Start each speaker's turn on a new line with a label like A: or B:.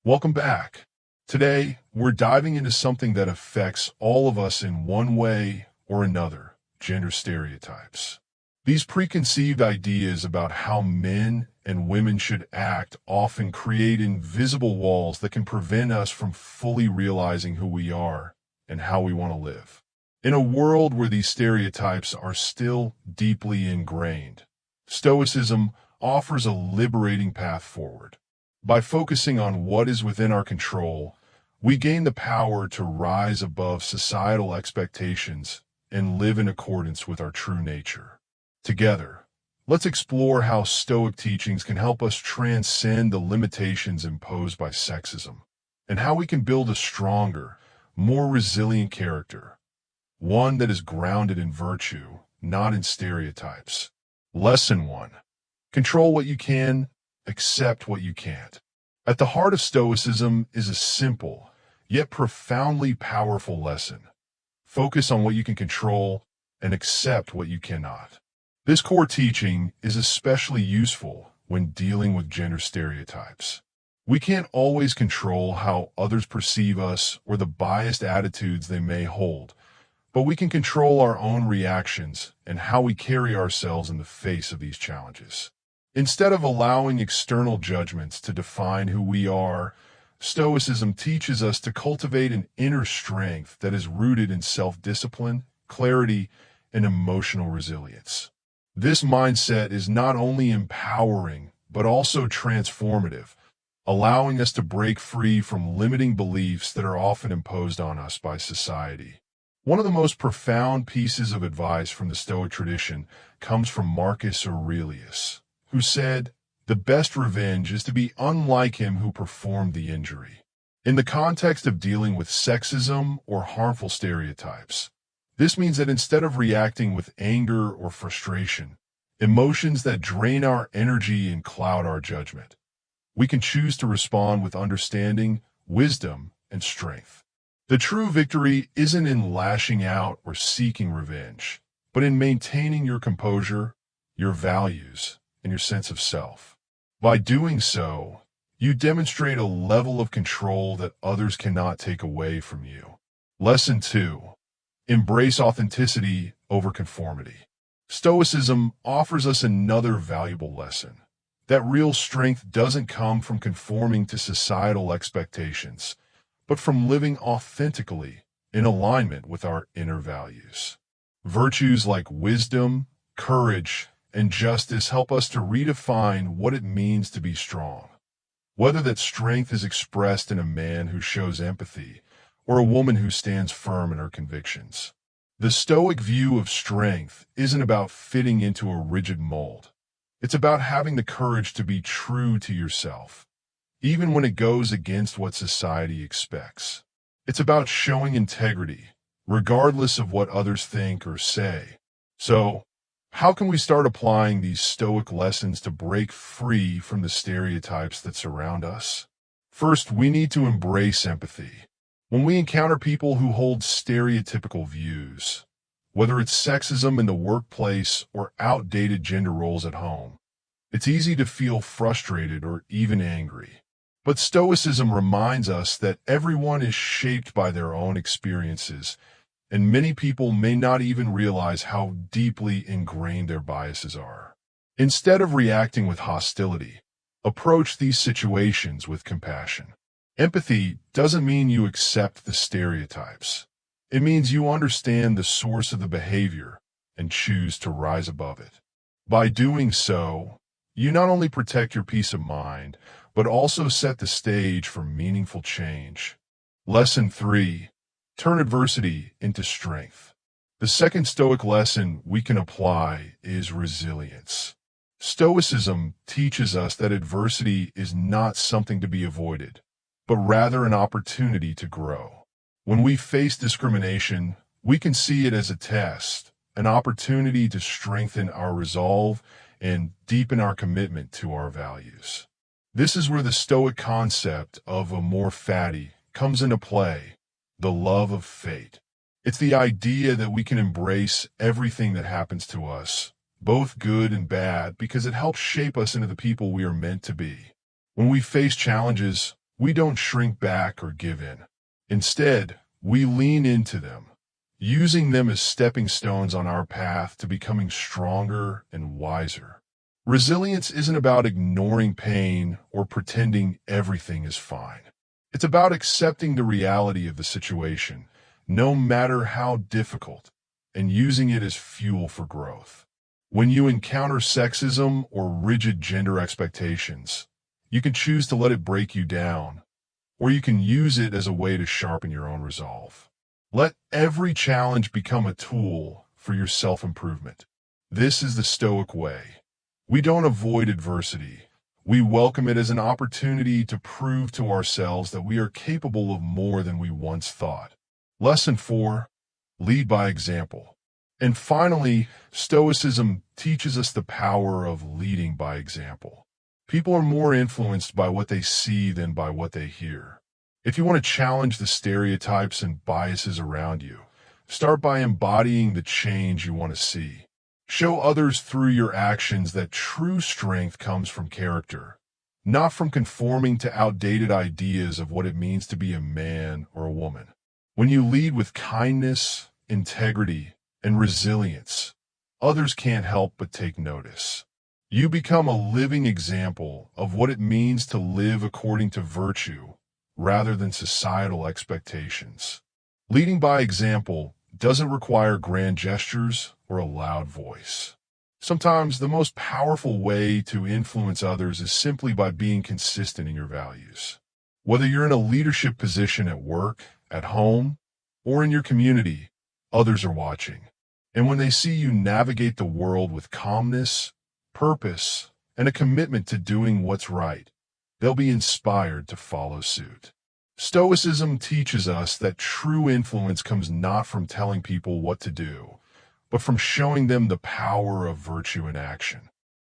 A: Welcome back. Today, we're diving into something that affects all of us in one way or another: gender stereotypes. These preconceived ideas about how men and women should act often create invisible walls that can prevent us from fully realizing who we are and how we want to live. In a world where these stereotypes are still deeply ingrained, Stoicism offers a liberating path forward. By focusing on what is within our control, we gain the power to rise above societal expectations and live in accordance with our true nature. Together, let's explore how Stoic teachings can help us transcend the limitations imposed by sexism, and how we can build a stronger, more resilient character, one that is grounded in virtue, not in stereotypes. Lesson 1. Control what you can, accept what you can't. At the heart of Stoicism is a simple, yet profoundly powerful lesson. Focus on what you can control and accept what you cannot. This core teaching is especially useful when dealing with gender stereotypes. We can't always control how others perceive us or the biased attitudes they may hold, but we can control our own reactions and how we carry ourselves in the face of these challenges. Instead of allowing external judgments to define who we are, Stoicism teaches us to cultivate an inner strength that is rooted in self-discipline, clarity, and emotional resilience. This mindset is not only empowering, but also transformative, allowing us to break free from limiting beliefs that are often imposed on us by society. One of the most profound pieces of advice from the Stoic tradition comes from Marcus Aurelius, who said, "The best revenge is to be unlike him who performed the injury." In the context of dealing with sexism or harmful stereotypes, this means that instead of reacting with anger or frustration, emotions that drain our energy and cloud our judgment, we can choose to respond with understanding, wisdom, and strength. The true victory isn't in lashing out or seeking revenge, but in maintaining your composure, your values, and your sense of self. By doing so, you demonstrate a level of control that others cannot take away from you. Lesson 2. Embrace authenticity over conformity. Stoicism offers us another valuable lesson: that real strength doesn't come from conforming to societal expectations, but from living authentically in alignment with our inner values. Virtues like wisdom, courage, and justice help us to redefine what it means to be strong. Whether that strength is expressed in a man who shows empathy or a woman who stands firm in her convictions. The Stoic view of strength isn't about fitting into a rigid mold. It's about having the courage to be true to yourself, even when it goes against what society expects. It's about showing integrity, regardless of what others think or say. So, how can we start applying these Stoic lessons to break free from the stereotypes that surround us? First, we need to embrace empathy. When we encounter people who hold stereotypical views, whether it's sexism in the workplace or outdated gender roles at home, it's easy to feel frustrated or even angry. But Stoicism reminds us that everyone is shaped by their own experiences, and many people may not even realize how deeply ingrained their biases are. Instead of reacting with hostility, approach these situations with compassion. Empathy doesn't mean you accept the stereotypes. It means you understand the source of the behavior and choose to rise above it. By doing so, you not only protect your peace of mind, but also set the stage for meaningful change. Lesson 3. Turn adversity into strength. The second Stoic lesson we can apply is resilience. Stoicism teaches us that adversity is not something to be avoided, but rather an opportunity to grow. When we face discrimination, we can see it as a test, an opportunity to strengthen our resolve and deepen our commitment to our values. This is where the Stoic concept of amor fati comes into play, the love of fate. It's the idea that we can embrace everything that happens to us, both good and bad, because it helps shape us into the people we are meant to be. When we face challenges, We don't shrink back or give in. Instead, we lean into them, using them as stepping stones on our path to becoming stronger and wiser. Resilience isn't about ignoring pain or pretending everything is fine. It's about accepting the reality of the situation, no matter how difficult, and using it as fuel for growth. When you encounter sexism or rigid gender expectations, you can choose to let it break you down, or you can use it as a way to sharpen your own resolve. Let every challenge become a tool for your self-improvement. This is the Stoic way. We don't avoid adversity. We welcome it as an opportunity to prove to ourselves that we are capable of more than we once thought. Lesson 4. Lead by example. And finally, Stoicism teaches us the power of leading by example. People are more influenced by what they see than by what they hear. If you want to challenge the stereotypes and biases around you, start by embodying the change you want to see. Show others through your actions that true strength comes from character, not from conforming to outdated ideas of what it means to be a man or a woman. When you lead with kindness, integrity, and resilience, others can't help but take notice. You become a living example of what it means to live according to virtue rather than societal expectations. Leading by example doesn't require grand gestures or a loud voice. Sometimes the most powerful way to influence others is simply by being consistent in your values. Whether you're in a leadership position at work, at home, or in your community, others are watching. And when they see you navigate the world with calmness, purpose, and a commitment to doing what's right, they'll be inspired to follow suit. Stoicism teaches us that true influence comes not from telling people what to do, but from showing them the power of virtue in action.